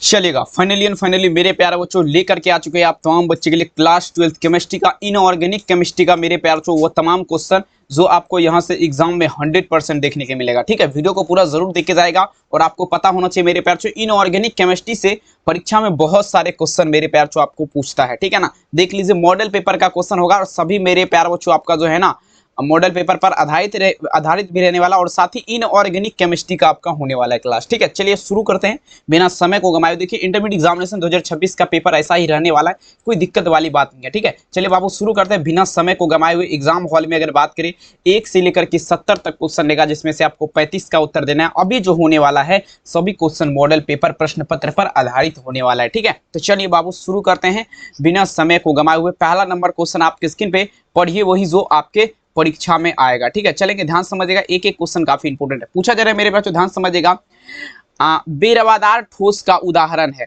चलेगा। फाइनली मेरे प्यारे बच्चों लेकर के आ चुके हैं आप तमाम बच्चे के लिए क्लास 12th केमिस्ट्री का इनऑर्गेनिक केमिस्ट्री का मेरे प्यारे बच्चों वो तमाम क्वेश्चन जो आपको यहां से एग्जाम में 100% देखने के मिलेगा। ठीक है, वीडियो को पूरा जरूर देख के जाएगा और आपको पता होना चाहिए मेरे प्यारे बच्चों इनऑर्गेनिक केमिस्ट्री से परीक्षा में बहुत सारे क्वेश्चन मेरे प्यारे बच्चों आपको पूछता है। ठीक है ना, देख लीजिए मॉडल पेपर का क्वेश्चन होगा और सभी मेरे प्यारे बच्चों आपका जो है ना मॉडल पेपर पर आधारित भी रहने वाला और साथ ही इनऑर्गेनिक केमिस्ट्री का आपका होने वाला है क्लास। ठीक है, चलिए शुरू करते हैं बिना समय को गंवाए। देखिए इंटरमीडिएट एग्जामिनेशन 2026 का पेपर ऐसा ही रहने वाला है, कोई दिक्कत वाली बात नहीं है। ठीक है, चलिए बाबू शुरू करते हैं बिना समय को गंवाए हुए। एग्जाम हॉल में अगर बात करें 1 से लेकर के 70 तक क्वेश्चन लेगा, जिसमें से आपको 35 का उत्तर देना है। अभी जो होने वाला है सभी क्वेश्चन मॉडल पेपर प्रश्न पत्र पर आधारित होने वाला है। ठीक है, तो चलिए बाबू शुरू करते हैं बिना समय को गंवाए हुए। पहला नंबर क्वेश्चन आपके स्क्रीन पे पढ़िए, वही जो आपके परीक्षा में आएगा। ठीक है, चलेंगे ध्यान समझिएगा, एक एक क्वेश्चन काफी इंपोर्टेंट है, पूछा जा रहा है मेरे बच्चों, ध्यान समझिएगा। बेरवादार ठोस का उदाहरण है।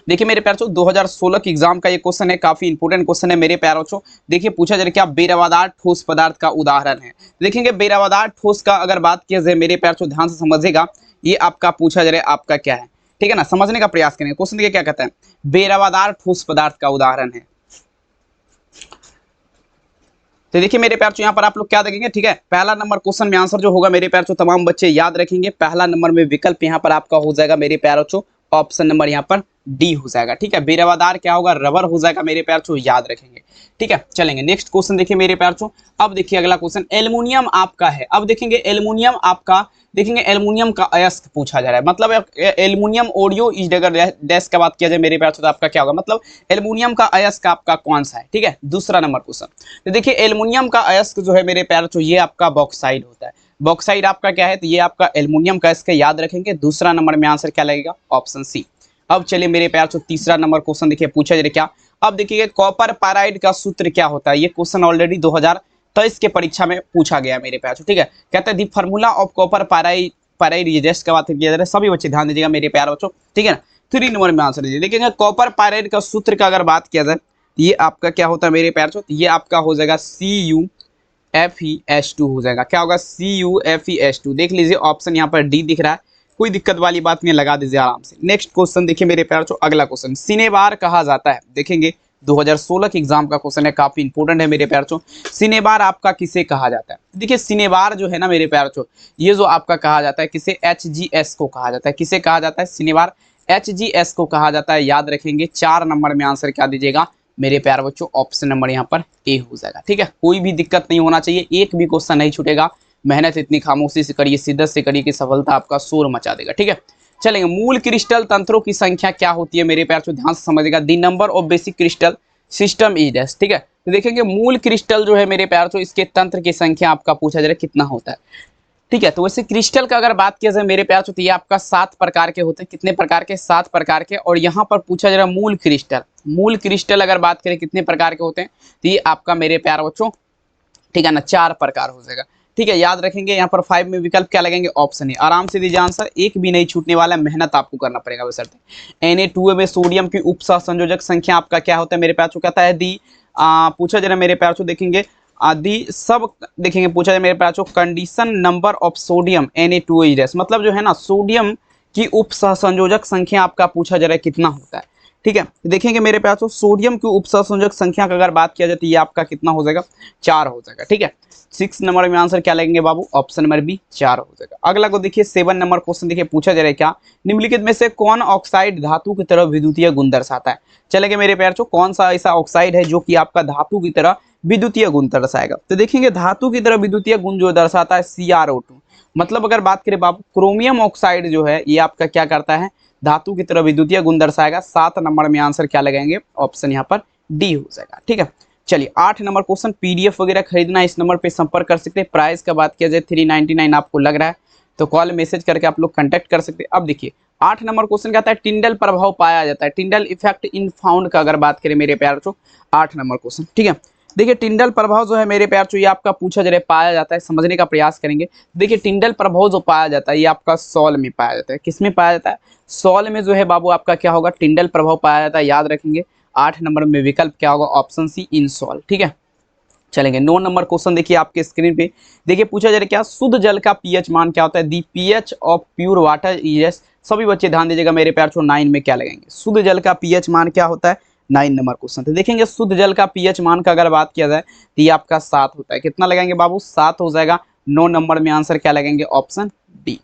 देखिए मेरे प्यारे बच्चों 2016 के एग्जाम का ये क्वेश्चन है, काफी इंपोर्टेंट क्वेश्चन है मेरे प्यारे बच्चों। देखिए पूछा जा रहा है क्या बेरवादार ठोस पदार्थ का उदाहरण है। देखेंगे बेरवादार ठोस का अगर बात किया जाए मेरे प्यारे बच्चों, ध्यान से समझिएगा, ये आपका पूछा जा रहा है आपका क्या है। ठीक है ना, समझने का प्रयास करेंगे। क्वेश्चन देखिए क्या कहता है, बेरवादार ठोस पदार्थ का उदाहरण है। तो देखिए मेरे प्यार यहाँ पर आप लोग क्या देखेंगे। ठीक है, पहला नंबर क्वेश्चन में आंसर जो होगा मेरे प्यार तमाम बच्चे याद रखेंगे, पहला नंबर में विकल्प यहाँ पर आपका हो जाएगा मेरे प्यार ऑप्शन नंबर यहाँ पर डी हो जाएगा। ठीक है, बेरवादार क्या होगा, रबर हो जाएगा मेरे प्यार याद रखेंगे। ठीक है, चलेंगे नेक्स्ट क्वेश्चन देखिए मेरे प्यार। अब देखिए अगला क्वेश्चन एल्युमिनियम आपका है। अब देखेंगे एल्युमिनियम आपका, देखेंगे एल्युमिनियम का अयस्क पूछा जा रहा है, मतलब एल्युमिनियम ओडियो इज अगर डैश का बात किया जाए मेरे प्यार तो आपका क्या होगा, मतलब एल्युमिनियम का अयस्क आपका कौन सा है। ठीक है, दूसरा नंबर क्वेश्चन, तो देखिए एल्युमिनियम का अयस्क जो है मेरे प्यार ये आपका बॉक्साइड होता है। बॉक्साइड आपका क्या है, तो ये आपका एल्युमिनियम का अयस्क याद रखेंगे। दूसरा नंबर में आंसर क्या लगेगा, ऑप्शन सी। अब चलिए मेरे प्यार तीसरा नंबर क्वेश्चन देखिए पूछा जा रहा है क्या। अब देखिए कॉपर पाराइड का सूत्र क्या होता है, ये क्वेश्चन ऑलरेडी 2023 के परीक्षा में पूछा गया मेरे प्यार। ठीक है, कहता है दी फार्मूला ऑफ कॉपर पाराइड रेजेस्ट का बात किया जा रहा है, सभी बच्चे ध्यान दीजिएगा मेरे प्यार बच्चों। ठीक है ना, 3 नंबर में आंसर दीजिए। देखिए कॉपर पाराइड का सूत्र का अगर बात किया जाए ये आपका क्या होता है मेरे प्यार, ये आपका हो जाएगा CuFeS2 हो जाएगा। क्या होगा, CuFeS2। देख लीजिए ऑप्शन यहाँ पर डी दिख रहा है, कोई दिक्कत वाली बात नहीं, लगा दीजिए आराम से। नेक्स्ट क्वेश्चन देखिए मेरे प्यार अगला क्वेश्चन सिनेबार कहा जाता है। देखेंगे 2016 के एग्जाम का क्वेश्चन है, काफी इंपोर्टेंट है मेरे प्यार। सिनेबार आपका किसे कहा जाता है। देखिए सिनेबार जो है ना मेरे प्यार ये जो आपका कहा जाता है किसे, HGS को कहा जाता है। किसे कहा जाता है, सिनेबार HGS को कहा जाता है, याद रखेंगे। 4 नंबर में आंसर क्या दीजिएगा मेरे प्यार बच्चों, ऑप्शन नंबर यहाँ पर ए हो जाएगा। ठीक है, कोई भी दिक्कत नहीं होना चाहिए, एक भी क्वेश्चन नहीं छूटेगा। मेहनत इतनी खामोशी से करिए, शिद्दत से करिए कि सफलता आपका शोर मचा देगा। ठीक है, चलेंगे मूल क्रिस्टल तंत्रों की संख्या क्या होती है मेरे प्यार, ध्यान से समझिएगा। The number of basic crystal system is dash. ठीक है, तो देखेंगे मूल क्रिस्टल जो है मेरे प्यार इसके तंत्र की संख्या आपका पूछा जा रहा है कितना होता है। ठीक है, तो वैसे क्रिस्टल का अगर बात किया जाए मेरे प्यार तो ये आपका 7 प्रकार के होते हैं। कितने प्रकार के, 7 प्रकार के। और यहाँ पर पूछा जा रहा है मूल क्रिस्टल अगर बात करें कितने प्रकार के होते हैं, तो ये आपका मेरे प्यार बच्चों ठीक है ना 4 प्रकार हो जाएगा। ठीक है, याद रखेंगे। यहाँ पर 5 में विकल्प क्या लगेंगे, ऑप्शन ए। आराम से दीजिए आंसर, एक भी नहीं छूटने वाला, मेहनत आपको करना पड़ेगा बशर्ते। Na2 में सोडियम की उप सहसंयोजक संख्या आपका क्या होता है मेरे प्यार, कहता है दी पूछा जा रहा है मेरे प्यार देखेंगे आदि सब देखेंगे पूछा जाए मेरे प्यार condition number of sodium Na2H, मतलब जो है ना सोडियम की उप सहसंयोजक संख्या आपका पूछा जा रहा है कितना होता है। ठीक है, देखेंगे मेरे प्यार सोडियम की उप सहसंयोजक संख्या का अगर बात किया जाए तो ये आपका कितना हो जाएगा, 4 हो जाएगा। ठीक है, 6 नंबर में आंसर क्या लगेंगे बाबू, ऑप्शन नंबर बी 4 हो जाएगा। अगला को देखिए 7 नंबर क्वेश्चन देखिए पूछा जा रहा है क्या, निम्नलिखित में से कौन ऑक्साइड धातु की तरह विद्युतीय गुण दर्शाता है। चलेंगे मेरे प्यार कौन सा ऐसा ऑक्साइड है जो कि आपका धातु की तरह विद्युतीय गुण दर्शाएगा। तो देखेंगे धातु की तरह विद्युतीय गुण जो दर्शाता है CrO2, मतलब अगर बात करें बाबू क्रोमियम ऑक्साइड जो है ये आपका क्या करता है, धातु की तरह विद्युतीय गुण दर्शाएगा। 7 नंबर में आंसर क्या लगाएंगे, ऑप्शन यहाँ पर डी हो जाएगा। ठीक है, चलिए 8 नंबर क्वेश्चन PDF वगैरह खरीदना इस नंबर पे संपर्क कर सकते हैं। प्राइस का बात किया जाए 399 आपको लग रहा है तो कॉल मैसेज करके आप लोग कांटेक्ट कर सकते हैं। अब देखिए 8 नंबर क्वेश्चन कहता है टिंडल प्रभाव पाया जाता है, टिंडल इफेक्ट इन फाउंड का अगर बात करें मेरे प्यार 8 नंबर क्वेश्चन। ठीक है, देखिए टिंडल प्रभाव जो है मेरे प्यार ये आपका पूछा जा रहा है पाया जाता है, समझने का प्रयास करेंगे। देखिए टिंडल प्रभाव जो पाया जाता है ये आपका सॉल में पाया जाता है। किस में पाया जाता है, सॉल में जो है बाबू आपका क्या होगा, टिंडल प्रभाव पाया जाता है, याद रखेंगे। 8 नंबर में विकल्प क्या होगा, ऑप्शन सी इन सॉल। ठीक है, चलेंगे 9 नंबर क्वेश्चन देखिए आपके स्क्रीन पे। देखिए पूछा जा रहा है क्या, शुद्ध जल का पीएच मान क्या होता है? The pH of pure water is, सभी बच्चे ध्यान दीजिएगा मेरे प्यार छो, 9 में क्या लगाएंगे? शुद्ध जल का पीएच मान क्या होता है? 9 नंबर क्वेश्चन। तो देखेंगे शुद्ध जल का पीएच मान का अगर बात किया जाए तो ये आपका 7 होता है। कितना लगाएंगे बाबू? 7 हो जाएगा। 9 नंबर में आंसर क्या लगेंगे? Option D.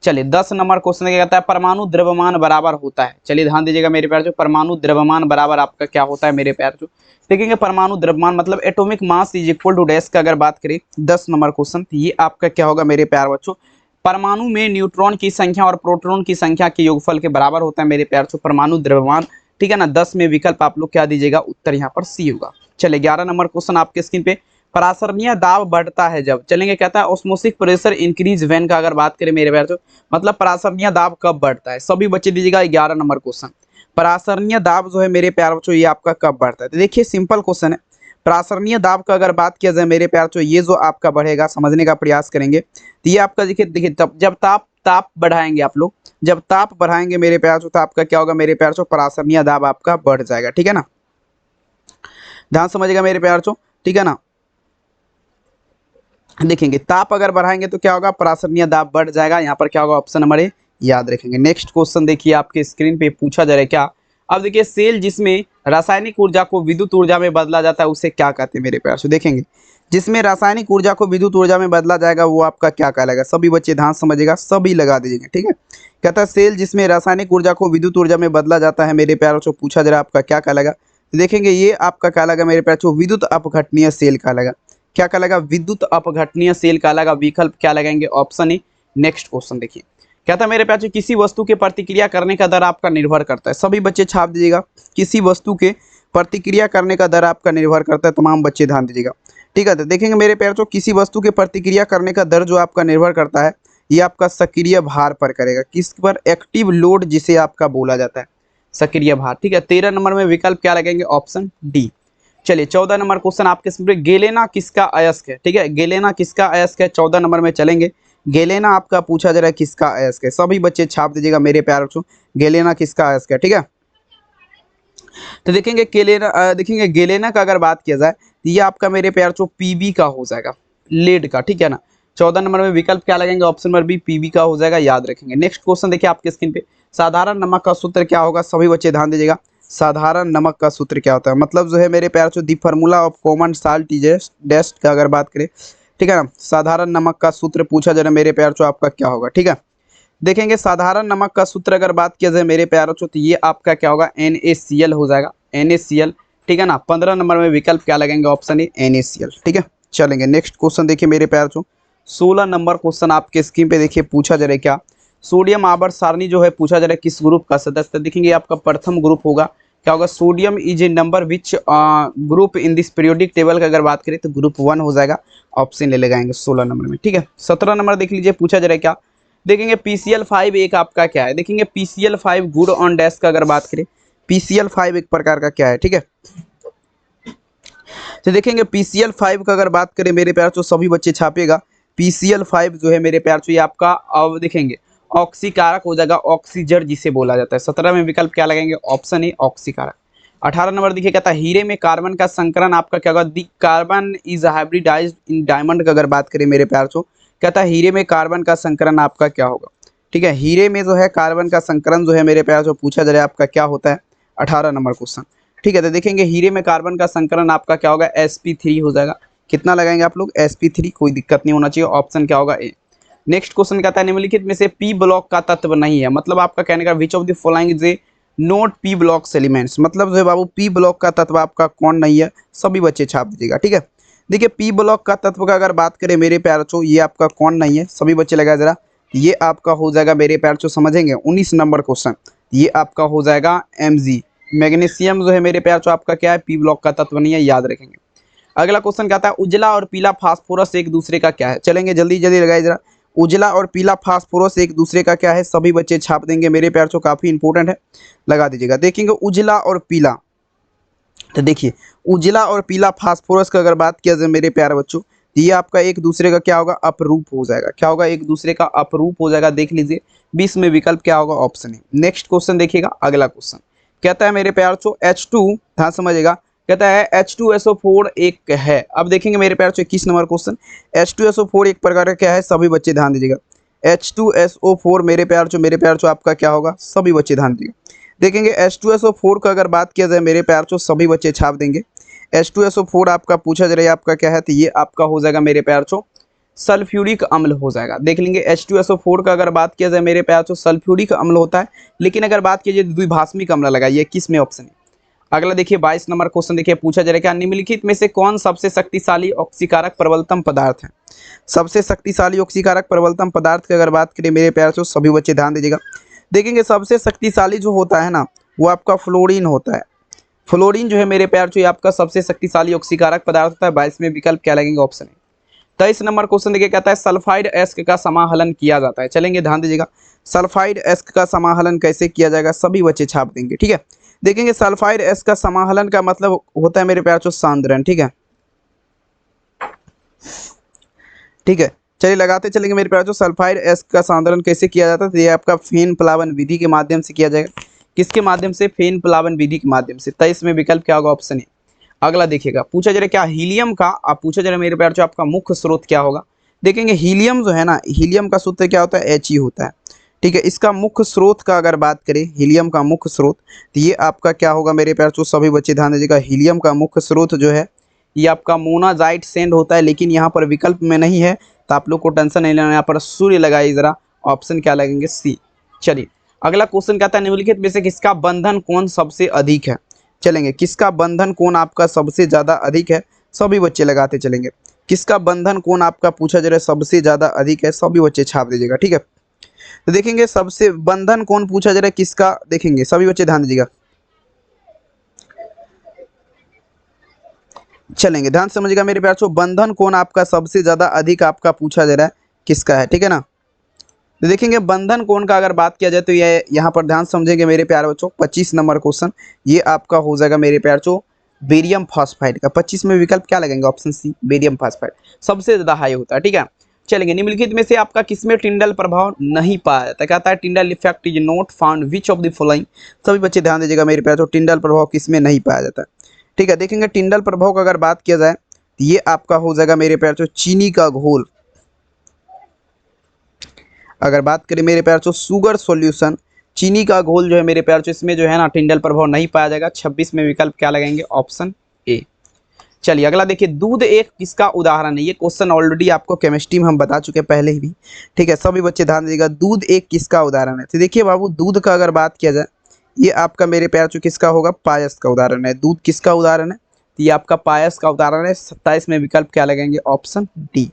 चलिए 10 नंबर क्वेश्चन क्या कहता है? परमाणु द्रव्यमान बराबर होता है। चलिए ध्यान दीजिएगा मेरे प्यार जो, परमाणु द्रव्यमान बराबर आपका क्या होता है मेरे प्यार जो? देखेंगे परमाणु द्रव्यमान मतलब atomic mass is equal to dash का अगर बात करें 10 नंबर क्वेश्चन, तो ये आपका क्या होगा मेरे प्यार बच्चों? परमाणु में न्यूट्रॉन की संख्या और प्रोटॉन की संख्या के योगफल के बराबर होता है मेरे प्यार जो, परमाणु द्रव्यमान। ठीक है ना, 10 में विकल्प आप लोग क्या दीजिएगा? उत्तर यहाँ पर सी होगा। चलिए 11 नंबर क्वेश्चन आपके स्क्रीन पे। परासरणीय दाब बढ़ता है जब, चलेंगे कहता है ऑस्मोसिक प्रेशर इंक्रीज व्हेन का अगर बात करें मेरे प्यार जो, मतलब परासरणीय दाब कब बढ़ता है? सभी बच्चे दीजिएगा 11 नंबर क्वेश्चन। परासरणीय दाब जो है मेरे प्यार बच्चों ये आपका कब बढ़ता है? तो देखिए सिंपल क्वेश्चन है। परासरणीय दाब का अगर बात किया जाए मेरे प्यार बच्चों, ये जो आपका बढ़ेगा, समझने का प्रयास करेंगे तो ये आपका देखिए देखिए जब ताप बढ़ाएंगे आप लोग, जब ताप बढ़ाएंगे मेरे प्यार बच्चों तो आपका क्या होगा मेरे प्यार बच्चों? परासरणीय दाब आपका बढ़ जाएगा। ठीक है ना, ध्यान समझिएगा मेरे प्यार बच्चों। ठीक है ना, देखेंगे ताप अगर बढ़ाएंगे तो क्या होगा? परासरणीय दाब बढ़ जाएगा। यहाँ पर क्या होगा? ऑप्शन नंबर ए याद रखेंगे। नेक्स्ट क्वेश्चन देखिए आपके स्क्रीन पे पूछा जा रहा है क्या, अब देखिए सेल जिसमें रासायनिक ऊर्जा को विद्युत ऊर्जा में बदला जाता है उसे क्या कहते हैं मेरे प्यार से? देखेंगे जिसमें रासायनिक ऊर्जा को विद्युत ऊर्जा में बदला जाएगा वो आपका क्या कहलाएगा? सभी बच्चे ध्यान समझिएगा, सभी लगा दीजिएगा। ठीक है, कहता है सेल जिसमें रासायनिक ऊर्जा को विद्युत ऊर्जा में बदला जाता है मेरे प्यारों से पूछा जा रहा है आपका क्या कहलाएगा? देखेंगे ये आपका कहलाएगा मेरे प्यारों विद्युत अपघटनीय सेल कहलाएगा। क्या कहलाएगा? विद्युत अपघटनीय सेल कहलाएगा। विकल्प क्या लगाएंगे? Option A. नेक्स्ट क्वेश्चन देखिए, कहता है मेरे प्यार किसी वस्तु के प्रतिक्रिया करने का दर आपका निर्भर करता है। सभी बच्चे छाप दीजिएगा, किसी वस्तु के प्रतिक्रिया करने का दर आपका निर्भर करता है। तमाम बच्चे ध्यान दीजिएगा। ठीक है, तो देखेंगे मेरे प्यार किसी वस्तु के प्रतिक्रिया करने का दर जो आपका निर्भर करता है ये आपका सक्रिय भार पर करेगा। किस पर? एक्टिव लोड जिसे आपका बोला जाता है, सक्रिय भार। ठीक है, 13 नंबर में विकल्प क्या लगेंगे? Option D. चलिए 14 नंबर क्वेश्चन आपके सामने, गेलेना किसका अयस्क है? ठीक है, गेलेना किसका अयस्क है? 14 नंबर में चलेंगे। गेलेना आपका पूछा जा रहा है किसका अयस्क है? सभी बच्चे छाप दीजिएगा मेरे प्यार बच्चों, गेलेना किसका अयस्क है? ठीक है, तो देखेंगे देखेंगे गेलेना का अगर बात किया जाए तो ये आपका मेरे प्यार बच्चों पीबी का हो जाएगा, लेड का। ठीक है ना, 14 नंबर में विकल्प क्या लगेंगे? ऑप्शन नंबर बी पीबी का हो जाएगा, याद रखेंगे। नेक्स्ट क्वेश्चन देखिए आपके स्क्रीन पे, साधारण नमक का सूत्र क्या होगा? सभी बच्चे ध्यान दीजिएगा, साधारण नमक का सूत्र क्या होता है? मतलब जो है मेरे प्यार से the formula of common salt is dash का अगर बात करें, ठीक है ना, साधारण नमक का सूत्र पूछा जा रहा है मेरे प्यार से आपका क्या होगा? ठीक है, देखेंगे साधारण नमक का सूत्र अगर बात किया जाए मेरे प्यारों से तो ये आपका क्या होगा? NaCl हो जाएगा, NaCl। ठीक है ना, 15 नंबर में विकल्प क्या लगेंगे? Option A NaCl। ठीक है, चलेंगे नेक्स्ट क्वेश्चन देखिए मेरे प्यार से, 16 नंबर क्वेश्चन आपके स्क्रीन पे देखिए पूछा जा रहा है क्या, सोडियम आवर्त सारणी जो है पूछा जा रहा है किस ग्रुप का सदस्य? देखेंगे आपका प्रथम ग्रुप होगा। क्या होगा? Sodium is a number which group in this periodic table का अगर बात करें तो ग्रुप 1 हो जाएगा, ऑप्शन ले लगाएंगे 16 नंबर में। ठीक है, 17 नंबर देख लीजिए पूछा जा रहा है क्या, देखेंगे PCl5 एक आपका क्या है? देखेंगे PCl5 गुड ऑन डैश का अगर बात करें, PCl5 एक प्रकार का क्या है? ठीक है, तो देखेंगे PCl5 का अगर बात करें मेरे प्यार तो सभी बच्चे छापेगा, PCl5 जो है मेरे प्यार तो ये आपका अब देखेंगे ऑक्सीकारक हो जाएगा, ऑक्सीजन जिसे बोला जाता है। 17 में विकल्प क्या लगेंगे? Option A ऑक्सीकारक। 18 नंबर देखिए कहता है हीरे में कार्बन का संकरण आपका क्या होगा? The carbon is hybridised in diamond का अगर बात करें मेरे प्यार तो कहता है हीरे में कार्बन का संकरण आपका क्या होगा? ठीक है, हीरे में जो है कार्बन का संकरण जो है मेरे प्यार जो पूछा जा रहा है आपका क्या होता है? 18 नंबर क्वेश्चन। ठीक है, तो देखेंगे हीरे में कार्बन का संकरण आपका क्या होगा? sp3 हो जाएगा। कितना लगाएंगे आप लोग? sp3, कोई दिक्कत नहीं होना चाहिए, ऑप्शन क्या होगा? ए। नेक्स्ट क्वेश्चन कहता है निम्नलिखित में से पी ब्लॉक का तत्व नहीं है, मतलब आपका कहने का विच of the following is a note P blocks elements, मतलब जो है बाबू पी ब्लॉक का तत्व आपका कौन नहीं है? सभी बच्चे छाप दीजिएगा। ठीक है, देखिए पी ब्लॉक का तत्व का अगर बात करें मेरे प्यार चो ये आपका कौन नहीं है? सभी बच्चे लगाए जरा, ये आपका हो जाएगा मेरे प्यार चो, समझेंगे 19 नंबर क्वेश्चन, ये आपका हो जाएगा Mg। मैग्नीशियम जो है मेरे प्यार चो आपका क्या है? पी ब्लॉक का तत्व नहीं है, याद रखेंगे। अगला क्वेश्चन कहता है उजला और पीला फास्फोरस एक दूसरे का क्या है? चलेंगे जल्दी जल्दी लगाए जरा, उजला और पीला फास्फोरस एक दूसरे का क्या है? सभी बच्चे छाप देंगे मेरे प्यार चो, काफी इंपॉर्टेंट है, लगा दीजिएगा। देखेंगे उजला और पीला, तो देखिए उजला और पीला फास्फोरस का अगर बात किया जाए मेरे प्यारे बच्चों, ये आपका एक दूसरे का क्या होगा? अपरूप हो जाएगा। क्या होगा? एक दूसरे का अपरूप हो जाएगा। देख लीजिए 20 में विकल्प क्या होगा? ऑप्शन है। नेक्स्ट क्वेश्चन देखिएगा, अगला क्वेश्चन कहता है मेरे प्यार चो H2, ध्यान समझिएगा, कहता है H2SO4 एक है। अब देखेंगे मेरे प्यार 21 नंबर क्वेश्चन, H2SO4 एक प्रकार का क्या है, सभी बच्चे ध्यान दीजिएगा। H2SO4 मेरे प्यार आपका क्या होगा, सभी बच्चे ध्यान दीजिएगा। देखेंगे H2SO4 का अगर बात किया जाए मेरे प्यार सभी बच्चे छाप देंगे। H2SO4 आपका पूछा जा रहा है आपका क्या है, तो ये आपका हो जाएगा मेरे प्यार सल्फ्यूरिक अम्ल हो जाएगा। देख लेंगे H2SO4 का अगर बात किया जाए मेरे प्यार सल्फ्यूरिक अम्ल होता है, लेकिन अगर बात की जाए द्विभाषमिक अम्ल लगाइए, किस में ऑप्शन है। अगला देखिए 22 नंबर क्वेश्चन देखिए, पूछा जा रहा है क्या निम्नलिखित में से कौन सबसे शक्तिशाली ऑक्सीकारक प्रबलतम पदार्थ है। सबसे शक्तिशाली ऑक्सीकारक प्रबलतम पदार्थ की अगर बात करें मेरे प्यार सभी बच्चे ध्यान दीजिएगा। देखेंगे सबसे शक्तिशाली जो होता है ना, वो आपका फ्लोरीन होता है। फ्लोरीन जो है मेरे प्यार ये आपका सबसे शक्तिशाली ऑक्सीकारक पदार्थ होता है। 22 में विकल्प क्या लगेंगे, ऑप्शन है। 23 नंबर क्वेश्चन देखिए, कहता है सल्फाइड एस्क का समाहलन किया जाता है। चलेंगे ध्यान दीजिएगा, सल्फाइड एस्क का समाहलन कैसे किया जाएगा, सभी बच्चे छाप देंगे। ठीक है, देखेंगे सल्फाइड एस्क का समाहलन का मतलब होता है मेरे प्यार सांद्रण। ठीक है, ठीक है, चलिए लगाते चलेंगे मेरे प्यार सल्फाइड एस्क का सांद्रण कैसे किया जाता है, तो ये आपका फेन प्लावन विधि के माध्यम से किया जाएगा। किसके माध्यम से, फेन प्लावन विधि के माध्यम से। 23 में विकल्प क्या होगा, ऑप्शन है। अगला देखिएगा, पूछा जा रहा है क्या हीलियम का, आप पूछा जा रहा है मेरे प्यार आपका मुख्य स्रोत क्या होगा। देखेंगे हीलियम जो है ना, हीलियम का सूत्र क्या होता है, He होता है। ठीक है, इसका मुख्य स्रोत का अगर बात करें, हीलियम का मुख्य स्रोत, तो ये आपका क्या होगा मेरे प्यार सभी बच्चे ध्यान दीजिएगा। हीलियम का मुख्य स्रोत जो है ये आपका मोनाजाइट सैंड होता है, लेकिन यहाँ पर विकल्प में नहीं है, तो आप लोग को टेंशन नहीं लेना, यहाँ पर सूर्य लगाइए जरा, ऑप्शन क्या लगेंगे, सी। चलिए अगला क्वेश्चन कहता है निम्नलिखित में से किसका बंधन कोण सबसे अधिक है। चलेंगे, किसका बंधन कोण आपका सबसे ज़्यादा अधिक है, सभी बच्चे लगाते चलेंगे। किसका बंधन कोण आपका पूछा जा रहा है सबसे ज़्यादा अधिक है, सभी बच्चे छाप दीजिएगा। ठीक है, तो देखेंगे सबसे बंधन कोण पूछा जा रहा है किसका, देखेंगे सभी बच्चे ध्यान दीजिएगा। चलेंगे, ध्यान समझिएगा मेरे प्यार बंधन कोण आपका सबसे ज़्यादा अधिक आपका पूछा जा रहा है किसका है। ठीक है ना, तो देखेंगे बंधन कोण का अगर बात किया जाए तो ये यहाँ पर ध्यान समझेंगे मेरे प्यार बच्चों। 25 नंबर क्वेश्चन ये आपका हो जाएगा मेरे प्यार बेरियम फॉस्फाइड का। 25 में विकल्प क्या लगेंगे, ऑप्शन सी, बेरियम फॉस्फाइड सबसे ज़्यादा हाई होता है। ठीक है, चलेंगे निम्नलिखित में से आपका किसमें टिंडल प्रभाव नहीं पाया जाता, कहता है Tyndall effect is not found which of the following. सभी बच्चे ध्यान दीजिएगा मेरे प्यार टिंडल प्रभाव किसमें नहीं पाया जाता है। ठीक है, देखेंगे टिंडल प्रभाव का अगर बात किया जाए तो ये आपका हो जाएगा मेरे प्यार चीनी का घोल। अगर बात करें मेरे प्यार शुगर सॉल्यूशन, चीनी का घोल जो है मेरे प्यार इसमें जो है ना टिंडल प्रभाव नहीं पाया जाएगा। 26 में विकल्प क्या लगाएंगे, ऑप्शन ए। चलिए अगला देखिए, दूध एक किसका उदाहरण है। ये क्वेश्चन ऑलरेडी आपको केमिस्ट्री में हम बता चुके हैं पहले ही भी। ठीक है, सभी बच्चे ध्यान दीजिएगा, दूध एक किसका उदाहरण है। तो देखिए बाबू, दूध का अगर बात किया जाए ये आपका मेरे प्यार किसका होगा, पायस का उदाहरण है। दूध किसका उदाहरण है, तो ये आपका पायस का उदाहरण है। 27 में विकल्प क्या लगेंगे, ऑप्शन डी।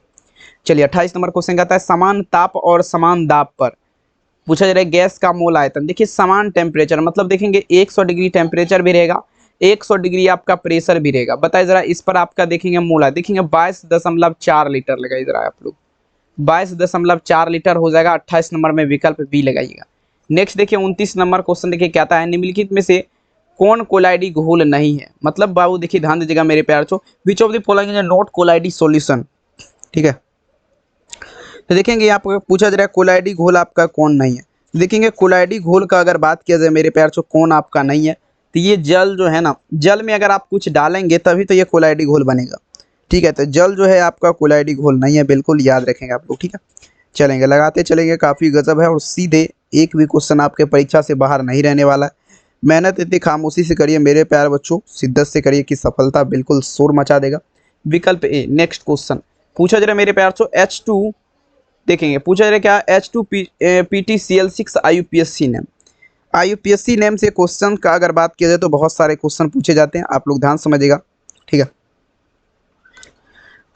चलिए 28 नंबर क्वेश्चन कहता है समान ताप और समान दाब पर पूछा जा रहा है गैस का मोल आयतन। देखिए समान टेम्परेचर मतलब देखेंगे 100 डिग्री टेम्परेचर भी रहेगा, 100 डिग्री आपका प्रेशर भी रहेगा। बताइए जरा इस पर आपका देखेंगे मोल है, देखेंगे 22.4 लीटर लगाइए जरा आप लोग, 22.4 लीटर हो जाएगा। 28 नंबर में विकल्प बी लगाइएगा। नेक्स्ट देखिए 29 नंबर क्वेश्चन देखिए कहता है निम्नलिखित में से कौन कोलाइडी घोल नहीं है। मतलब बाबू देखिए ध्यान दीजिएगा मेरे प्यार which of the following is not colloidal solution. ठीक है, तो देखेंगे यहाँ पर पूछा जा रहा है कोलाइडी घोल आपका कौन नहीं है। देखेंगे कोलाइडी घोल का अगर बात किया जाए मेरे प्यार कौन आपका नहीं है, तो ये जल जो है ना, जल में अगर आप कुछ डालेंगे तभी तो ये कोलाइडी घोल बनेगा। ठीक है, तो जल जो है आपका कोलाइडी घोल नहीं है, बिल्कुल याद रखेंगे आप लोग। ठीक है, चलेंगे लगाते चलेंगे, काफ़ी गजब है और सीधे एक भी क्वेश्चन आपके परीक्षा से बाहर नहीं रहने वाला है। मेहनत इतनी खामोशी से करिए मेरे प्यार बच्चों, शिद्दत से करिए कि सफलता बिल्कुल शोर मचा देगा। विकल्प ए। नेक्स्ट क्वेश्चन पूछा जा रहा है मेरे प्यार H2 देखेंगे, पूछा जा रहा है क्या H2PTCl6 IUPAC name. IUPAC name से क्वेश्चन का अगर बात किया जाए तो बहुत सारे क्वेश्चन पूछे जाते हैं, आप लोग ध्यान समझिएगा। ठीक है,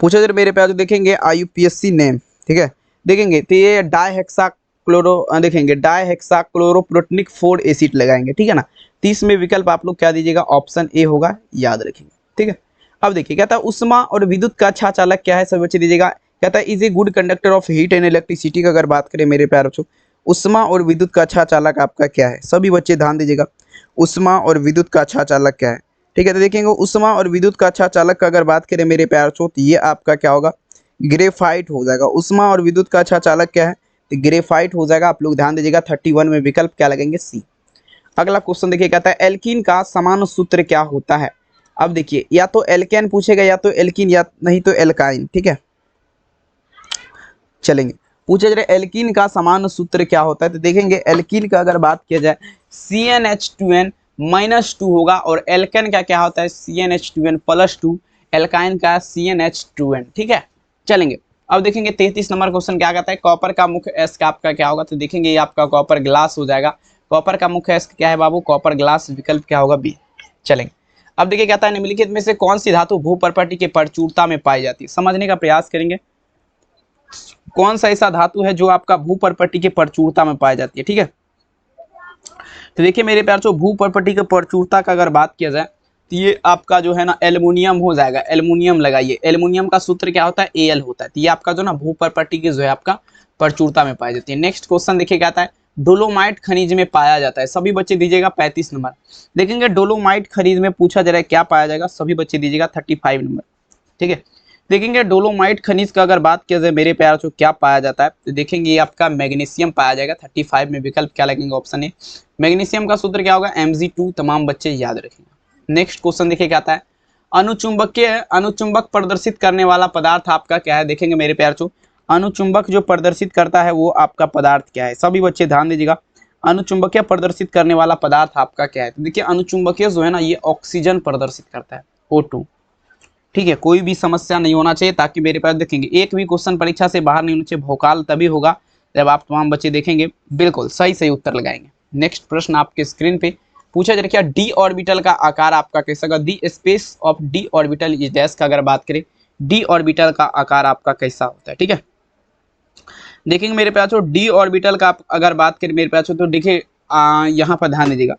पूछा जा रहा है मेरे प्यार देखेंगे IUPAC नेम। ठीक है, देखेंगे तो ये देखेंगे डाइहेक्साक्लोरोप्रोटनिक 4 एसिड लगाएंगे। ठीक है ना, 30 में विकल्प आप लोग क्या दीजिएगा, ऑप्शन ए होगा, याद रखेंगे। ठीक है, अब देखिए कहता है उष्मा और विद्युत का अच्छा चालक क्या है, सभी बच्चे दीजिएगा। कहता है is a good conductor of heat and electricity का अगर बात करें मेरे प्यार बच्चों, उष्मा और विद्युत का अच्छा चालक आपका क्या है, सभी बच्चे ध्यान दीजिएगा। उष्मा और विद्युत का अच्छा चालक क्या है। ठीक है, तो देखेंगे उष्मा और विद्युत का अच्छा चालक का अगर बात करें मेरे प्यार बच्चों, तो ये आपका क्या होगा, ग्रेफाइट हो जाएगा। उष्मा और विद्युत का अच्छा चालक क्या है, तो ग्रेफाइट हो जाएगा। आप लोग ध्यान दीजिएगा। 31 में विकल्प क्या लगेंगे, सी। अगला क्वेश्चन देखिए कहता है एल्कीन का समान सूत्र क्या होता है। अब देखिए या तो एल्केन पूछेगा या तो एल्किन या नहीं तो एल्काइन, ठीक है। चलेंगे, पूछे जरा एल्कीन का सामान्य सूत्र क्या होता है, तो देखेंगे एल्कीन का अगर बात किया जाए CnH2n -2 होगा, और एल्केन का क्या होता है CnH2n +2, एल्काइन का CnH2n, ठीक है। चलेंगे, अब देखेंगे 33 नंबर क्वेश्चन क्या कहता है, कॉपर का मुख्य एस्क आपका क्या होगा, तो देखेंगे ये आपका कॉपर ग्लास हो जाएगा। कॉपर का मुख्य एस्क क्या है बाबू, कॉपर ग्लास, विकल्प क्या होगा बी। चलेंगे, अब देखिए कहता है निम्नलिखित में से कौन सी धातु भूपर्पटी के प्रचुरता में पाई जाती है, समझने का प्रयास करेंगे। कौन सा ऐसा धातु है जो आपका भूपर्पटी के प्रचुरता में पाई जाती है, ठीक है। तो देखिए मेरे प्यार जो भूपर्पटी के प्रचुरता का अगर बात किया जाए तो ये आपका जो है ना एल्युमिनियम हो जाएगा। एल्युमिनियम लगाइए, एल्युमिनियम का सूत्र क्या होता है Al होता है। तो ये आपका जो ना भूपर्पटी के जो है आपका प्रचुरता में पाई जाती है। नेक्स्ट क्वेश्चन देखिए क्या आता है, डोलोमाइट खनिज में पाया जाता है, सभी बच्चे दीजिएगा 35 नंबर। देखेंगे डोलोमाइट खनिज में पूछा जा रहा है क्या पाया जाएगा, सभी बच्चे दीजिएगा 35 नंबर, ठीक है। देखेंगे डोलोमाइट खनिज का अगर बात किया जाए मेरे प्यार से क्या पाया जाता है, तो देखेंगे ये आपका मैग्नीशियम पाया जाएगा 35 में, विकल्प क्या लगेंगे ऑप्शन ए। मैग्नीशियम का सूत्र क्या होगा Mg2, तमाम बच्चे याद रखेंगे। नेक्स्ट क्वेश्चन देखिए क्या आता है, अनुचुंबक प्रदर्शित करने वाला पदार्थ आपका क्या है, देखेंगे मेरे प्यार चो अनुचुंबक जो प्रदर्शित करता है वो आपका पदार्थ क्या है, सभी बच्चे ध्यान दीजिएगा। अनुचुंबकीय प्रदर्शित करने वाला पदार्थ आपका क्या है, तो देखिए अनुचुंबकीय जो है ना ये ऑक्सीजन प्रदर्शित करता है, O2, ठीक है। कोई भी समस्या नहीं होना चाहिए, ताकि मेरे पास देखेंगे एक भी क्वेश्चन परीक्षा से बाहर नहीं होना चाहिए। भौकाल तभी होगा जब आप तमाम बच्चे देखेंगे बिल्कुल सही सही उत्तर लगाएंगे। नेक्स्ट प्रश्न आपके स्क्रीन पे पूछा जा रहा है, डी ऑर्बिटल का आकार आपका कैसा होगा, the space of D orbital is dash का अगर बात करें, डी ऑर्बिटल का आकार आपका कैसा होता है, ठीक है। देखेंगे मेरे पास डी ऑर्बिटल का अगर बात करें मेरे पास तो देखिए यहाँ पर ध्यान दीजिएगा,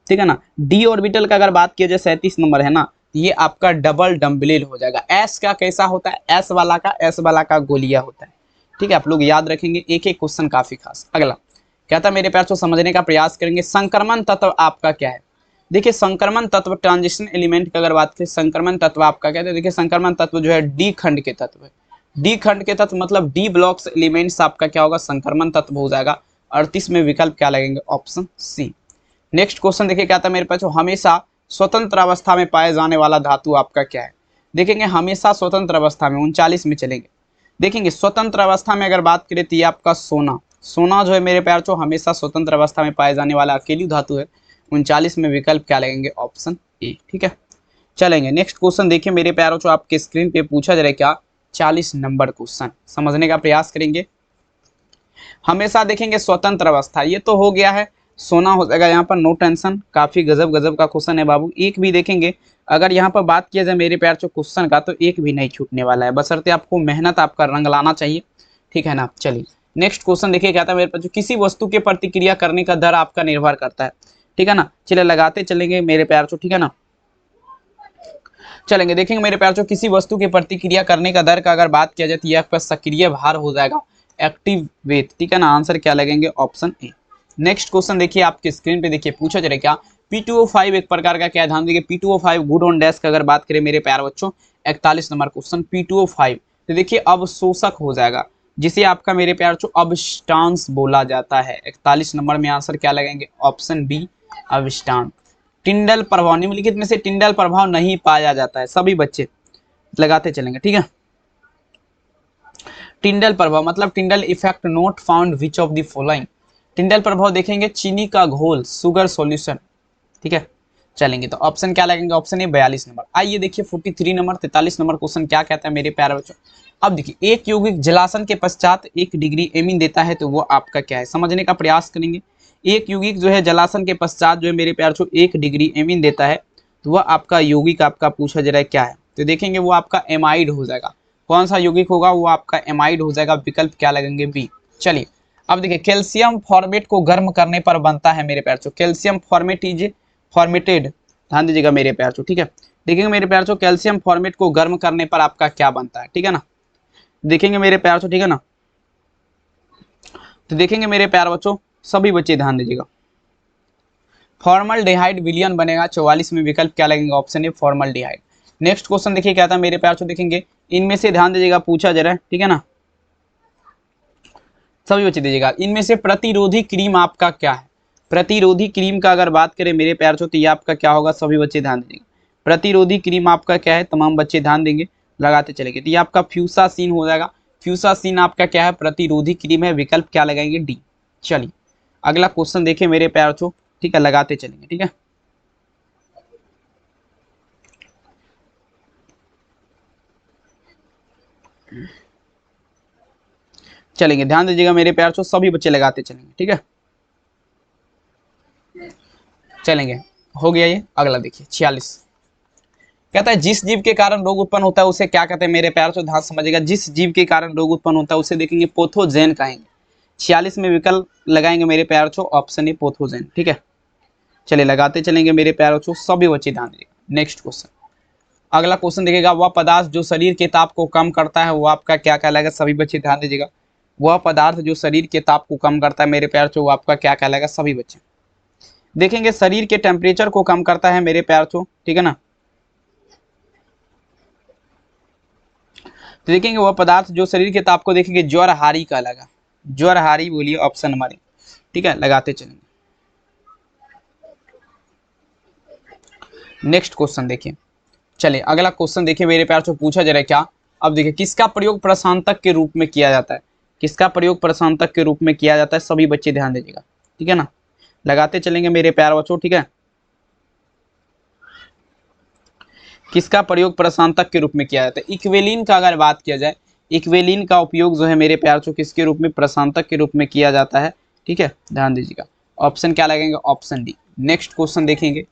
ठीक है ना। डी ऑर्बिटल का अगर बात किया जाए 37 नंबर है ना, ये आपका डबल डम्बलिल हो जाएगा। एस का कैसा होता है, एस वाला का गोलिया होता है, ठीक है। आप लोग याद रखेंगे, एक एक क्वेश्चन काफी खास। अगला क्या था मेरे प्यार, समझने का प्रयास करेंगे। संक्रमण तत्व आपका क्या है, देखिए संक्रमण तत्व ट्रांजिशन एलिमेंट की अगर बात करें, संक्रमण तत्व आपका क्या है, देखिए संक्रमण तत्व जो है डी खंड के तत्व है। डी खंड के तत्व मतलब डी ब्लॉक्स एलिमेंट्स आपका क्या होगा, संक्रमण तत्व हो जाएगा। 38 में विकल्प क्या लगेंगे, ऑप्शन सी। नेक्स्ट क्वेश्चन देखिए क्या था मेरे पास, हमेशा स्वतंत्र अवस्था में पाए जाने वाला धातु आपका क्या है, देखेंगे हमेशा स्वतंत्र अवस्था में 39 में चलेंगे। देखेंगे स्वतंत्र अवस्था में अगर बात करें तो ये आपका सोना जो है मेरे प्यार चो हमेशा स्वतंत्र अवस्था में पाए जाने वाला अकेली धातु है। 39 में विकल्प क्या लगेंगे, ऑप्शन ए, ठीक है। चलेंगे नेक्स्ट क्वेश्चन देखिए मेरे प्यारों चो आपके स्क्रीन पे पूछा जा रहा है क्या, 40 नंबर क्वेश्चन, समझने का प्रयास करेंगे। हमेशा देखेंगे स्वतंत्र अवस्था, ये तो हो गया है, सोना हो जाएगा यहाँ पर, नो टेंशन। काफी गजब गजब का क्वेश्चन है बाबू। एक भी देखेंगे अगर यहाँ पर बात किया जाए मेरे प्यार चो क्वेश्चन का, तो एक भी नहीं छूटने वाला है, बशर्ते आपको मेहनत आपका रंग लाना चाहिए, ठीक है ना। चलिए नेक्स्ट क्वेश्चन देखिए क्या था मेरे पास, जो किसी वस्तु के प्रतिक्रिया करने का दर आपका निर्भर करता है, ठीक है ना। चलिए लगाते चलेंगे मेरे प्यार चो, ठीक है ना। चलेंगे देखेंगे मेरे प्यार चो किसी वस्तु के प्रतिक्रिया करने का दर का अगर बात किया जाए तो यह आपका सक्रिय भार हो जाएगा, एक्टिव वेट, ठीक है ना। आंसर क्या लगेंगे, ऑप्शन ए। नेक्स्ट क्वेश्चन देखिए आपके स्क्रीन पे देखिए पूछा जा रहा है क्या, P2O5 एक प्रकार का क्या, ध्यान देखिए P2O5 गुड ऑन डैश का अगर बात करें मेरे प्यार बच्चों, 41 नंबर क्वेश्चन P2O5 तो देखिए अवशोषक हो जाएगा, जिसे आपका मेरे प्यार चो अबस्टांस बोला जाता है। 41 नंबर में आंसर क्या लगेंगे, ऑप्शन बी, अबस्टांस। टिंडल प्रभाव, निम्नलिखित में से टिंडल प्रभाव नहीं पाया जाता है, सभी बच्चे लगाते चलेंगे, ठीक है। टिंडल प्रभाव मतलब Tyndall effect not found which of the following, टिंडल प्रभाव देखेंगे चीनी का घोल, शुगर सॉल्यूशन, ठीक है। चलेंगे तो ऑप्शन क्या लगेंगे, ऑप्शन ए 42 नंबर। आइए देखिए 43 नंबर 43 नंबर क्वेश्चन क्या कहता है मेरे प्यारे बच्चों। अब देखिए एक यौगिक जलासन के पश्चात 1 डिग्री एमीन देता है, तो वो आपका क्या है, समझने का प्रयास करेंगे। एक यौगिक जो है जलासन के पश्चात जो है मेरे प्यार चो 1 डिग्री एमीन देता है, तो वह आपका यौगिक आपका पूछा जा रहा है क्या है, तो देखेंगे वो आपका एमाइड हो जाएगा। कौन सा यौगिक होगा, वो आपका एमाइड हो जाएगा, विकल्प क्या लगेंगे, बी। चलिए अब देखिए कैल्शियम फॉर्मेट को गर्म करने पर बनता है मेरे प्यार चो, कैल्शियम फॉर्मेट इज फॉर्मेटेड, ध्यान दीजिएगा मेरे प्यार चो, ठीक है। देखेंगे मेरे प्यार चो कैल्शियम फॉर्मेट को गर्म करने पर आपका क्या बनता है, ठीक है ना। देखेंगे मेरे प्यार चो, ठीक है ना। तो देखेंगे मेरे प्यार बच्चों, सभी बच्चे ध्यान दीजिएगा, फॉर्मल्डिहाइड विलियन बनेगा। 44 में विकल्प क्या लगेंगे, option A, formaldehyde. Next question देखिए क्या था मेरे प्यार चो, देखेंगे इनमें से ध्यान दीजिएगा पूछा जा रहा है, ठीक है ना, सभी बच्चे दीजिएगा, इनमें से प्रतिरोधी क्रीम आपका क्या है। प्रतिरोधी क्रीम का अगर बात करें मेरे प्यार चो, तो ये आपका क्या होगा, सभी बच्चे ध्यान दीजिएगा, प्रतिरोधी क्रीम आपका क्या है, तमाम बच्चे ध्यान देंगे, लगाते चलेंगे। तो ये आपका फ्यूसासिन हो जाएगा। फ्यूसासिन आपका क्या है, प्रतिरोधी क्रीम है, विकल्प क्या लगाएंगे, डी। चलिए अगला क्वेश्चन देखिए मेरे प्यार बच्चों, ठीक है, लगाते चलेंगे, ठीक है। चलेंगे, ध्यान दीजिएगा मेरे प्यार बच्चों, सभी बच्चे लगाते चलेंगे, ठीक है। चलेंगे, हो गया ये। अगला देखिए 46, कहता है जिस जीव के कारण रोग उत्पन्न होता है उसे क्या कहते हैं मेरे प्यार से, ध्यान समझिएगा। जिस जीव के कारण रोग उत्पन्न होता है उसे देखेंगे पैथोजेन कहेंगे। 46 में विकल्प लगाएंगे मेरे प्यार छो, ऑप्शन ए पैथोजेन, ठीक है। चलिए लगाते चलेंगे मेरे प्यार छो, सभी बच्चे ध्यान दीजिएगा। नेक्स्ट क्वेश्चन, अगला क्वेश्चन देखिएगा, वह पदार्थ जो शरीर के ताप को कम करता है वो आपका क्या कहलाएगा, सभी बच्चे ध्यान दीजिएगा। वह पदार्थ जो शरीर के ताप को कम करता है मेरे प्यार छो, वो आपका क्या कहलाएगा, सभी बच्चे देखेंगे। शरीर के टेम्परेचर को कम करता है मेरे प्यार छो, ठीक है ना। तो देखेंगे वह पदार्थ जो शरीर के ताप को देखेंगे ज्वरहारी कहलाएगा। ज्वरहारी बोलिए ऑप्शन हमारे, ठीक है, लगाते चलेंगे। नेक्स्ट क्वेश्चन देखिए, चलिए अगला क्वेश्चन देखिए मेरे प्यार से, पूछा जा रहा है क्या, अब देखिए किसका प्रयोग प्रशांतक के रूप में किया जाता है, किसका प्रयोग प्रशांतक के रूप में किया जाता है, सभी बच्चे ध्यान दीजिएगा, ठीक है ना। लगाते चलेंगे मेरे प्यार बच्चों, ठीक है। किसका प्रयोग प्रशांतक के रूप में किया जाता है, इक्वेलिन का अगर बात किया जाए, इक्वेलिन का उपयोग जो है मेरे प्यार बच्चों किसके रूप में, प्रशांतक के रूप में किया जाता है, ठीक है, ध्यान दीजिएगा। ऑप्शन क्या लगेंगे, ऑप्शन डी। नेक्स्ट क्वेश्चन देखेंगे,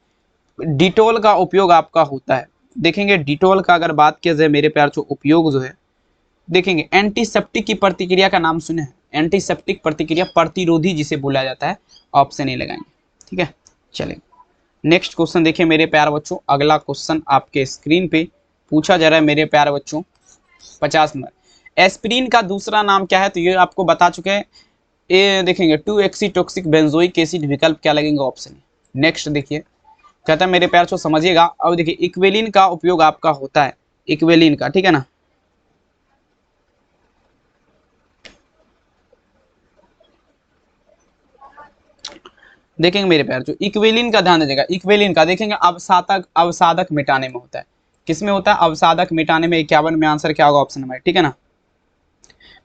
डिटोल का उपयोग आपका होता है, देखेंगे डिटोल का अगर बात किया जाए मेरे प्यार जो उपयोग जो है, देखेंगे एंटीसेप्टिक की प्रतिक्रिया का नाम सुने हैं, एंटीसेप्टिक प्रतिक्रिया, प्रतिरोधी जिसे बोला जाता है, ऑप्शन ए लगाएंगे, ठीक है। चलेंगे नेक्स्ट क्वेश्चन देखिए मेरे प्यार बच्चों, अगला क्वेश्चन आपके स्क्रीन पे पूछा जा रहा है मेरे प्यार बच्चों, 50 नंबर। एस्पिरिन का दूसरा नाम क्या है, तो ये आपको बता चुके हैं, ये देखेंगे 2-एक्सीटोक्सिक बेंजोइक एसिड, विकल्प क्या लगेंगे, ऑप्शन ए। नेक्स्ट देखिए, कहता है मेरे प्यार को समझिएगा, अब देखिए इक्वेलिन का उपयोग आपका होता है, इक्वेलिन का, ठीक है ना। देखेंगे मेरे प्यार जो इक्वेलिन का ध्यान दीजिएगा, इक्वेलिन का देखेंगे अवसादक, अवसादक मिटाने में होता है, किसमें होता है, अवसादक मिटाने में। 51 में आंसर क्या होगा, ऑप्शन नंबर, ठीक है ना।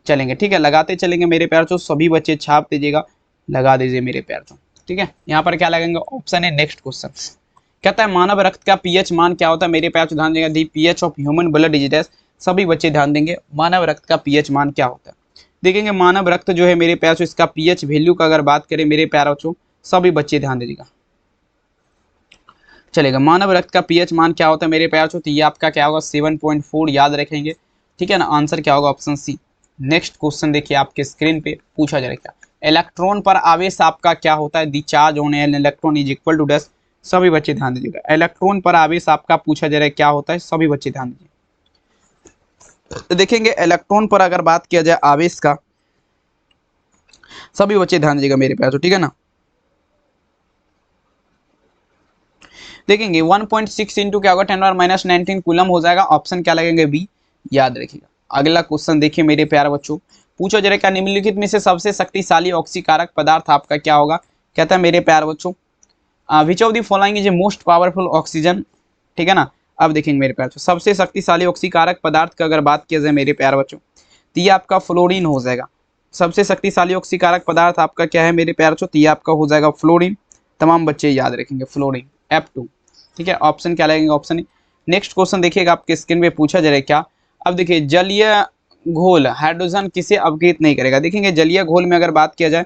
चलेंगे, ठीक है, लगाते चलेंगे मेरे प्यार जो, सभी बच्चे छाप दीजिएगा, लगा दीजिए मेरे प्यार जो, ठीक है। यहाँ पर क्या लगेंगे, ऑप्शन है। नेक्स्ट क्वेश्चन कहता है मानव रक्त का पीएच मान क्या होता है मेरे प्यार ध्यान देंगे, the pH of human blood is dash, सभी बच्चे ध्यान देंगे, मानव रक्त का पीएच मान क्या होता है। देखेंगे मानव रक्त जो है मेरे प्यार इसका पीएच वैल्यू का अगर बात करें मेरे प्यार बच्चों, सभी बच्चे ध्यान दीजिएगा। चलेगा, मानव रक्त का पीएच मान क्या होता है मेरे प्यार तो ये आपका क्या होगा, 7.4 याद रखेंगे, ठीक है ना। आंसर क्या होगा, ऑप्शन सी। नेक्स्ट क्वेश्चन देखिए आपके स्क्रीन पे पूछा जा रहा है क्या, इलेक्ट्रॉन पर आवेश आपका क्या होता है, the charge on an electron is equal to dash, सभी बच्चे ध्यान दीजिएगा। इलेक्ट्रॉन पर आवेश आपका पूछा जा रहा है क्या होता है, सभी बच्चे ध्यान दीजिए। तो देखेंगे इलेक्ट्रॉन पर अगर बात किया जाए आवेश का, सभी बच्चे ध्यान दीजिएगा मेरे प्यार, ठीक है ना। देखेंगे 1.6 इंटू क्या होगा, 10⁻⁻19 कूलम हो जाएगा, ऑप्शन क्या लगेंगे, बी, याद रखिएगा। अगला क्वेश्चन देखिए मेरे प्यारे बच्चों, पूछो जरा क्या निम्नलिखित में से सबसे शक्तिशाली ऑक्सीकारक पदार्थ आपका क्या होगा। कहता है मेरे प्यारे बच्चों विच of the following is a most powerful oxygen, ठीक है ना। अब देखेंगे मेरे प्यारे बच्चों, सबसे शक्तिशाली ऑक्सीकारक पदार्थ का अगर बात किया जाए मेरे प्यारे बच्चों, तो ये आपका फ्लोरीन हो जाएगा। सबसे शक्तिशाली ऑक्सीकारक पदार्थ आपका क्या है मेरे प्यारे बच्चों, तो ये आपका हो जाएगा फ्लोरीन, तमाम बच्चे याद रखेंगे फ्लोरीन, F2, ठीक है। ऑप्शन क्या लगेंगे, ऑप्शन। नेक्स्ट क्वेश्चन देखिएगा आपके स्क्रीन पे पूछा जा रहा है क्या, अब देखिए जलीय घोल हाइड्रोजन किसे अपकृत नहीं करेगा। देखेंगे जलीय घोल में अगर बात किया जाए,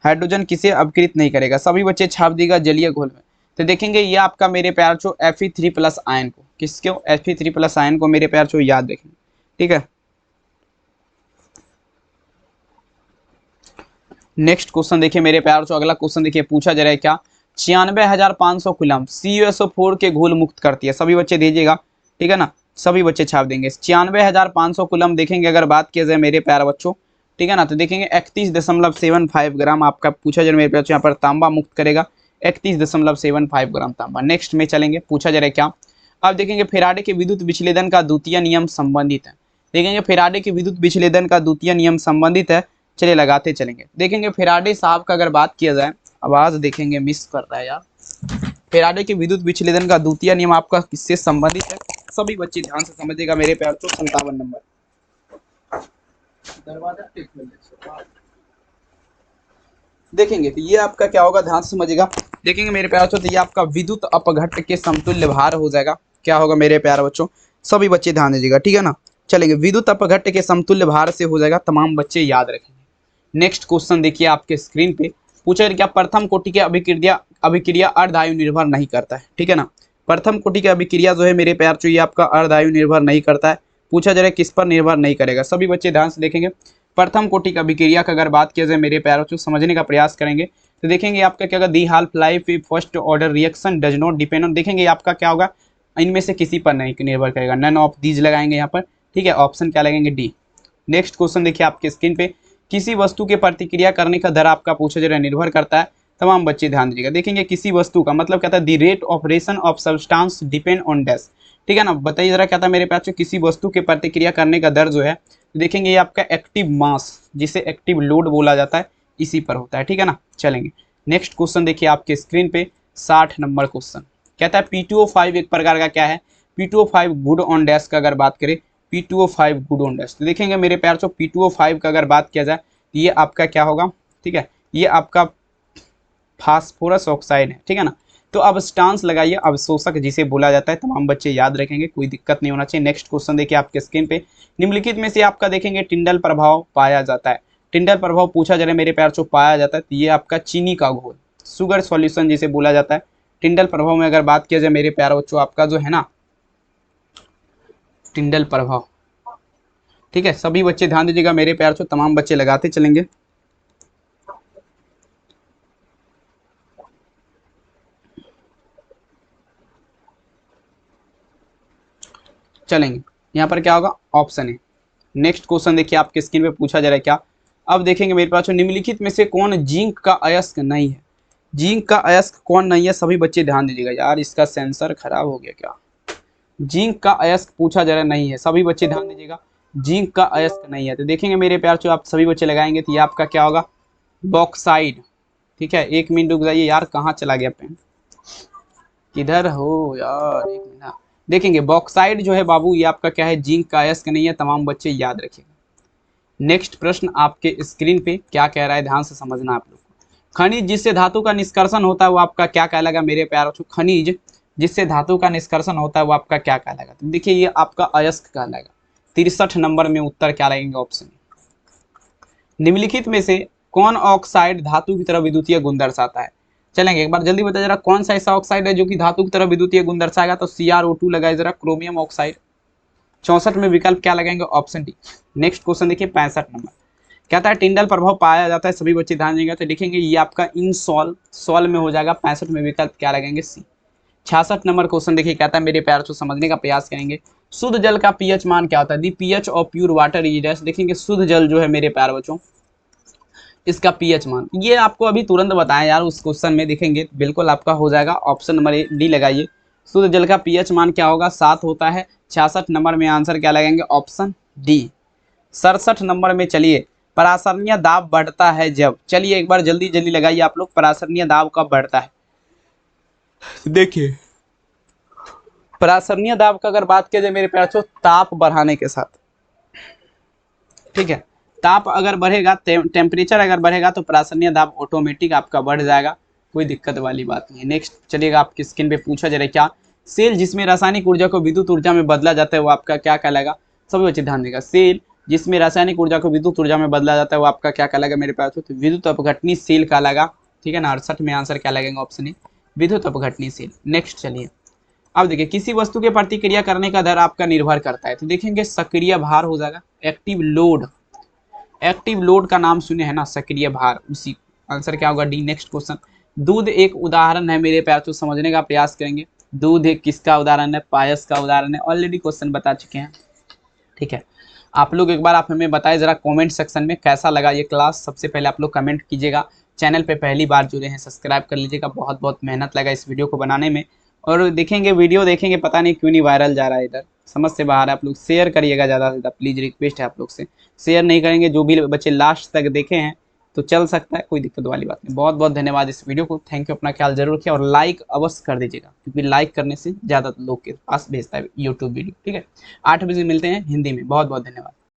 हाइड्रोजन किसे अपकृत नहीं करेगा, सभी बच्चे छाप देगा जलीय घोल में। तो देखेंगे ये आपका मेरे प्यार छो Fe3+ आयन को, किसके Fe3+ आयन को मेरे प्यार छो याद रखेंगे, ठीक है। नेक्स्ट क्वेश्चन देखिए मेरे प्यार छो, अगला क्वेश्चन देखिए पूछा जा रहा है क्या, 96,500 कूलम CuSO4 के घोल मुक्त करती है, सभी बच्चे दीजिएगा, ठीक है ना, सभी बच्चे छाप देंगे। 96,500 कूलम देखेंगे अगर बात किया जाए मेरे प्यारे बच्चों, ठीक है ना, तो देखेंगे 31.75 ग्राम आपका पूछा जा रहा है मेरे बच्चों, यहाँ पर तांबा मुक्त करेगा 31.75 ग्राम तांबा। नेक्स्ट में चलेंगे, पूछा जा रहा है क्या, अब देखेंगे फेराडे के विद्युत विच्छेदन का द्वितीय नियम संबंधित है। देखेंगे फेराडे के विद्युत विच्छेदन का द्वितीय नियम संबंधित है, चलिए लगाते चलेंगे। देखेंगे फेराडे साहब का अगर बात किया जाए, आवाज देखेंगे मिस कर रहा है यार, फैराडे के विद्युत विच्छेदन का द्वितीय नियम आपका किससे संबंधित है? सभी बच्चे ध्यान से समझिएगा मेरे प्यार तो 57 नंबर। दरवाजा देखेंगे तो ये आपका क्या होगा, ध्यान से समझिएगा। देखेंगे मेरे प्यार बच्चों, तो ये आपका विद्युत अपघट्ट के समतुल्य भार हो जाएगा। क्या होगा मेरे प्यार बच्चों, सभी बच्चे ध्यान दीजिएगा, ठीक है ना। चलेंगे, विद्युत अपघट्ट के समतुल्य भार से हो जाएगा, तमाम बच्चे याद रखेंगे। नेक्स्ट क्वेश्चन देखिए आपके स्क्रीन पे, पूछा क्या प्रथम कोटि के अभिक्रिया अर्धायु निर्भर नहीं करता है, ठीक है ना। प्रथम कोटि की अभिक्रिया जो है मेरे प्यार चो, ये आपका अर्धायु निर्भर नहीं करता है। पूछा जा रहा है किस पर निर्भर नहीं करेगा, सभी बच्चे ध्यान से देखेंगे। प्रथम कोटि की अभिक्रिया का अगर बात किया जाए मेरे प्यारों को समझने का प्रयास करेंगे तो देखेंगे आपका क्या होगा, दी half life first order reaction does not depend on, देखेंगे आपका क्या होगा, इनमें से किसी पर नहीं निर्भर करेगा, नन ऑफ दीज लगाएंगे यहाँ पर, ठीक है। ऑप्शन क्या लगेंगे, डी। नेक्स्ट क्वेश्चन देखिए आपके स्क्रीन पे, किसी वस्तु के प्रतिक्रिया करने का दर आपका पूछा जा रहा है निर्भर करता है, तमाम बच्चे ध्यान दीजिएगा। देखेंगे किसी वस्तु का मतलब क्या था, the rate operation of substance depend on dash, ठीक है ना। बताइए जरा क्या था मेरे पास, किसी वस्तु के प्रतिक्रिया करने का दर जो है, देखेंगे ये आपका एक्टिव मास, जिसे एक्टिव लोड बोला जाता है, इसी पर होता है, ठीक है ना। चलेंगे नेक्स्ट क्वेश्चन देखिए आपके स्क्रीन पे 60 नंबर क्वेश्चन कहता है P2O5 एक प्रकार का क्या है, P2O5 गुड ऑन डैश का अगर बात करें, P2O5 गुड ऑन डैश, तो देखेंगे मेरे प्यार से P2O5 का अगर बात किया जाए तो ये आपका क्या होगा, ठीक है, ये आपका फास्फोरस ऑक्साइड है, ठीक है ना। तो अब स्टांस लगाइए, अवशोषक जिसे बोला जाता है, तमाम बच्चे याद रखेंगे, कोई दिक्कत नहीं होना चाहिए। नेक्स्ट क्वेश्चन देखिए आपके स्क्रीन पे, निम्नलिखित में से आपका देखेंगे टिंडल प्रभाव पाया जाता है, टिंडल प्रभाव पूछा जा रहा है मेरे प्यार से पाया जाता है, तो ये आपका चीनी का घोल, शुगर सॉल्यूशन जिसे बोला जाता है। टिंडल प्रभाव में अगर बात किया जाए मेरे प्यार बच्चों, आपका जो है ना टिंडल प्रभाव, ठीक है, सभी बच्चे ध्यान दीजिएगा मेरे प्यार से, तमाम बच्चे लगाते चलेंगे। चलेंगे यहाँ पर क्या होगा, ऑप्शन है। नेक्स्ट क्वेश्चन देखिए आपके स्क्रीन पे पूछा जा रहा है क्या, अब देखेंगे मेरे पास निम्नलिखित में से कौन जिंक का अयस्क नहीं है, जिंक का अयस्क कौन नहीं है, सभी बच्चे ध्यान दीजिएगा। यार इसका सेंसर खराब हो गया क्या, जिंक का अयस्क पूछा जा रहा नहीं है, सभी बच्चे ध्यान दीजिएगा, जिंक का अयस्क नहीं है। तो देखेंगे मेरे प्यार जो आप सभी बच्चे लगाएंगे तो ये आपका क्या होगा, बॉक्साइड, ठीक है। एक मिनट रुक जाइए यार, कहाँ चला गया पेन, किधर हो यार, एक मिनट। देखेंगे बॉक्साइड जो है बाबू, ये आपका क्या है, जिंक का अयस्क नहीं है, तमाम बच्चे याद रखिएगा। नेक्स्ट प्रश्न आपके स्क्रीन पे क्या कह रहा है, ध्यान से समझना आप लोग। खनिज जिससे धातु का निष्कर्षण होता है वो आपका क्या कहलाएगा मेरे प्यारों, खनिज जिससे धातु का निष्कर्षण होता है वो आपका क्या कहलाएगा, तो देखिए ये आपका अयस्क कहलाएगा। 63 नंबर में उत्तर क्या लगेंगे, ऑप्शन। निम्नलिखित में से कौन ऑक्साइड धातु की तरह विद्युतीय गुण दर्शाता है, चलेंगे एक बार जल्दी बता जरा, कौन सा ऐसा ऑक्साइड है जो कि धातु की तरह विद्युतीय गुण दर्शाएगा, तो CrO2 लगाए जरा, क्रोमियम ऑक्साइड। 64 में विकल्प क्या लगाएंगे, ऑप्शन डी। नेक्स्ट क्वेश्चन देखिए 65 नंबर कहता है टिंडल प्रभाव पाया जाता है, सभी बच्चे ध्यान देंगे तो लिखेंगे ये आपका इन सॉल में हो जाएगा। 65 में विकल्प क्या लगेंगे, सी। 66 नंबर क्वेश्चन देखिए कहता है मेरे प्यार को समझने का प्रयास करेंगे, शुद्ध जल का पीएच मान क्या होता है, the pH of pure water is dash, देखेंगे शुद्ध जल जो है मेरे प्यार बच्चों, इसका पीएच मान, ये आपको अभी तुरंत बताएं यार, उस क्वेश्चन में देखेंगे बिल्कुल आपका हो जाएगा। ऑप्शन नंबर डी लगाइए, शुद्ध जल का पीएच मान क्या होगा, 7 होता है। 66 नंबर में आंसर क्या लगेंगे, ऑप्शन डी। 67 नंबर में चलिए, परासरणीय दाब बढ़ता है जब, चलिए एक बार जल्दी जल्दी लगाइए आप लोग, परासरणीय दाब कब बढ़ता है, देखिए परासरणीय दाब का अगर बात किया जाए मेरे प्यार, ताप बढ़ाने के साथ, ठीक है, ताप अगर बढ़ेगा, टेम्परेचर अगर बढ़ेगा तो परासरणीय दाब ऑटोमेटिक आपका बढ़ जाएगा, कोई दिक्कत वाली बात नहीं है। नेक्स्ट चलिएगा आपकी स्क्रीन पे पूछा जा रहा है क्या, सेल जिसमें रासायनिक ऊर्जा को विद्युत ऊर्जा में बदला जाता है वो आपका क्या कहलाएगा, सभी बच्चे ध्यान देगा, सेल जिसमें रासायनिक ऊर्जा को विद्युत ऊर्जा में बदला जाता है वो आपका क्या कहलाएगा मेरे पास, तो विद्युत अपघटनी सेल कहलाएगा, ठीक है ना। 68 में आंसर क्या लगेगा, ऑप्शन ए, विद्युत अपघटनी सेल। नेक्स्ट चलिए अब देखिए, किसी वस्तु के प्रतिक्रिया करने का दर आपका निर्भर करता है, तो देखेंगे सक्रिय भार हो जाएगा, एक्टिव लोड, एक्टिव लोड का नाम सुने हैं ना, सक्रिय भार, उसी आंसर क्या होगा, डी। नेक्स्ट क्वेश्चन, दूध एक उदाहरण है मेरे प्यार तो समझने का प्रयास करेंगे, दूध एक किसका उदाहरण है, पायस का उदाहरण है, ऑलरेडी क्वेश्चन बता चुके हैं, ठीक है। आप लोग एक बार आप हमें बताएं जरा कमेंट सेक्शन में कैसा लगा ये क्लास, सबसे पहले आप लोग कमेंट कीजिएगा, चैनल पे पहली बार जुड़े हैं सब्सक्राइब कर लीजिएगा, बहुत बहुत मेहनत लगा इस वीडियो को बनाने में, और देखेंगे वीडियो देखेंगे पता नहीं क्यों नहीं वायरल जा रहा है, इधर समझ से बाहर है। आप लोग शेयर करिएगा ज़्यादा से ज़्यादा, प्लीज़ रिक्वेस्ट है आप लोग से, शेयर नहीं करेंगे, जो भी बच्चे लास्ट तक देखे हैं तो चल सकता है, कोई दिक्कत वाली बात नहीं। बहुत बहुत धन्यवाद इस वीडियो को, थैंक यू, अपना ख्याल जरूर रखिए और लाइक अवश्य कर दीजिएगा, क्योंकि लाइक करने से ज़्यादा लोग के पास भेजता है यूट्यूब वीडियो। ठीक है, 8 बजे मिलते हैं हिंदी में। बहुत बहुत धन्यवाद।